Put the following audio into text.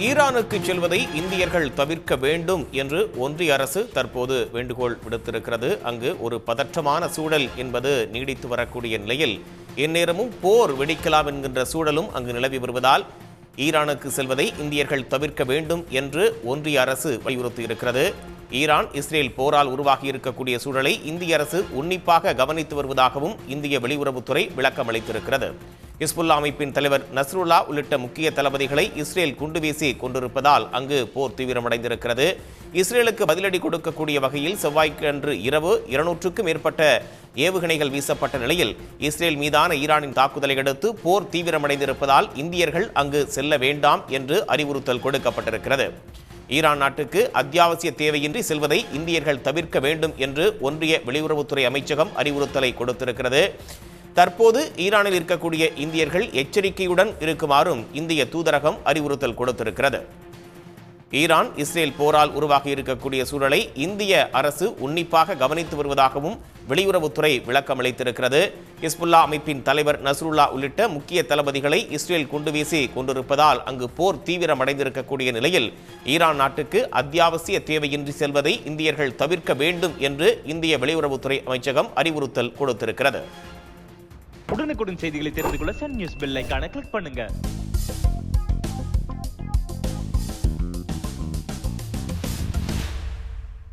ஈரானுக்கு செல்வதை இந்தியர்கள் தவிர்க்க வேண்டும் என்று ஒன்றிய அரசு தற்போது வேண்டுகோள் விடுத்திருக்கிறது. அங்கு ஒரு பதற்றமான சூழல் என்பது நீடித்து வரக்கூடிய நிலையில் எந்நேரமும் போர் வெடிக்கலாம் என்கின்ற சூழலும் அங்கு நிலவி வருவதால் ஈரானுக்கு செல்வதை இந்தியர்கள் தவிர்க்க வேண்டும் என்று ஒன்றிய அரசு வலியுறுத்தியிருக்கிறது. ஈரான் இஸ்ரேல் போரால் உருவாகி இருக்கக்கூடிய சூழலை இந்திய அரசு உன்னிப்பாக கவனித்து வருவதாகவும் இந்திய வெளியுறவுத்துறை விளக்கம் அளித்திருக்கிறது. ஹிஸ்புல்லா அமைப்பின் தலைவர் நஸ்ருல்லா உள்ளிட்ட முக்கிய தளபதிகளை இஸ்ரேல் குண்டு வீசி கொண்டிருப்பதால் அங்கு போர் தீவிரமடைந்திருக்கிறது. இஸ்ரேலுக்கு பதிலடி கொடுக்கக்கூடிய வகையில் செவ்வாய்க்கன்று இரவு 200க்கும் மேற்பட்ட ஏவுகணைகள் வீசப்பட்ட நிலையில் இஸ்ரேல் மீதான ஈரானின் தாக்குதலை அடுத்து போர் தீவிரமடைந்திருப்பதால் இந்தியர்கள் அங்கு செல்ல வேண்டாம் என்று அறிவுறுத்தல் கொடுக்கப்பட்டிருக்கிறது. ஈரான் நாட்டுக்கு அத்தியாவசிய தேவையின்றி செல்வதை இந்தியர்கள் தவிர்க்க வேண்டும் என்று ஒன்றிய வெளியுறவுத்துறை அமைச்சகம் அறிவுறுத்தலை கொடுத்திருக்கிறது. தற்போது ஈரானில் இருக்கக்கூடிய இந்தியர்கள் எச்சரிக்கையுடன் இருக்குமாறும் இந்திய தூதரகம் அறிவுறுத்தல் கொடுத்திருக்கிறது. ஈரான் இஸ்ரேல் போரால் உருவாகி இருக்கக்கூடிய சூழலை இந்திய அரசு உன்னிப்பாக கவனித்து வருவதாகவும் வெளியுறவுத்துறை விளக்கம் அளித்திருக்கிறது. ஹிஸ்புல்லா அமைப்பின் தலைவர் நஸ்ருல்லா உள்ளிட்ட முக்கிய தளபதிகளை இஸ்ரேல் குண்டு வீசி கொண்டிருப்பதால் அங்கு போர் தீவிரமடைந்திருக்கக்கூடிய நிலையில் ஈரான் நாட்டுக்கு அத்தியாவசிய தேவையின்றி செல்வதை இந்தியர்கள் தவிர்க்க வேண்டும் என்று இந்திய வெளியுறவுத்துறை அமைச்சகம் அறிவுறுத்தல் கொடுத்திருக்கிறது. உடனுக்குடன் செய்திகளை தெரிந்து கொள்ள சன் நியூஸ் பெல் ஐகானை கிளிக் பண்ணுங்க.